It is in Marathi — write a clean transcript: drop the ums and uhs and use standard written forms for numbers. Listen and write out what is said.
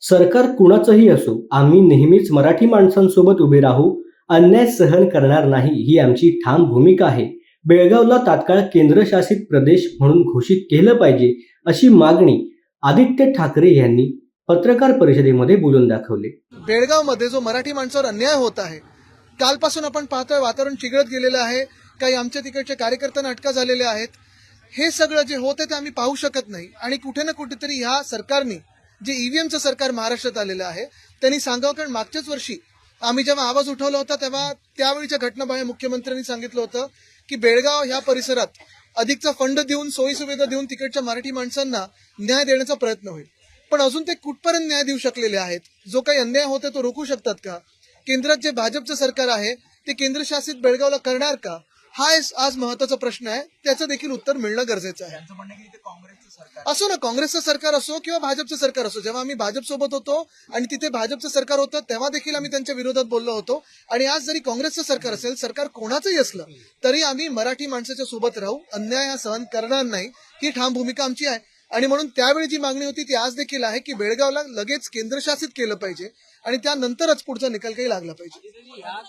सरकार कुणाचंही असो, आम्ही नेहमीच मराठी माणसांसोबत उभे राहू. अन्याय सहन करणार नाही ही आमची ठाम भूमिका आहे. बेळगावला तात्काळ केंद्रशासित प्रदेश म्हणून घोषित केलं पाहिजे, अशी मागणी आदित्य ठाकरे यांनी पत्रकार परिषदेमध्ये बोलून दाखवली. बेळगावमध्ये जो मराठी माणसावर अन्याय होत आहे, कालपासून आपण पाहतोय वातावरण चिघळत गेलेलं आहे. काही आमच्या तिकडचे कार्यकर्त्यांना अटका झालेले आहेत. हे सगळं जे होते ते आम्ही पाहू शकत नाही. आणि कुठे ना कुठेतरी ह्या सरकारने, जे ईव्हीएमचं सरकार महाराष्ट्रात आलेलं आहे, त्यांनी सांगावं. कारण मागच्याच वर्षी आम्ही जेव्हा आवाज उठवला होता तेव्हा त्यावेळीच्या घटनाबाह्य मुख्यमंत्र्यांनी सांगितलं होतं की बेळगाव ह्या परिसरात अधिकचा फंड देऊन, सोयीसुविधा देऊन तिकडच्या मराठी माणसांना न्याय देण्याचा प्रयत्न होईल. पण अजून ते कुठपर्यंत न्याय देऊ शकलेले आहेत? जो काही अन्याय होतो तो रोखू शकतात का? केंद्रात जे भाजपचं सरकार आहे ते केंद्रशासित बेळगावला करणार का? हा आज महत्वाचा प्रश्न आहे. त्याचं देखील उत्तर मिळणं गरजेचं आहे. असो ना, काँग्रेसचं सरकार असो किंवा भाजपचं सरकार असो, जेव्हा आम्ही भाजप सोबत होतो आणि तिथे भाजपचं सरकार होतं तेव्हा देखील आम्ही त्यांच्या विरोधात बोललो होतो. आणि आज जरी काँग्रेसचं सरकार असेल, सरकार कोणाचंही असलं तरी आम्ही मराठी माणसाच्या सोबत राहू. अन्याय हा सहन करणार नाही, ही ठाम भूमिका आमची आहे. आणि म्हणून त्यावेळी जी मागणी होती ती आज देखील आहे की बेळगावला लगेच केंद्रशासित केलं पाहिजे आणि त्यानंतरच पुढचा निकाल काही लागला पाहिजे.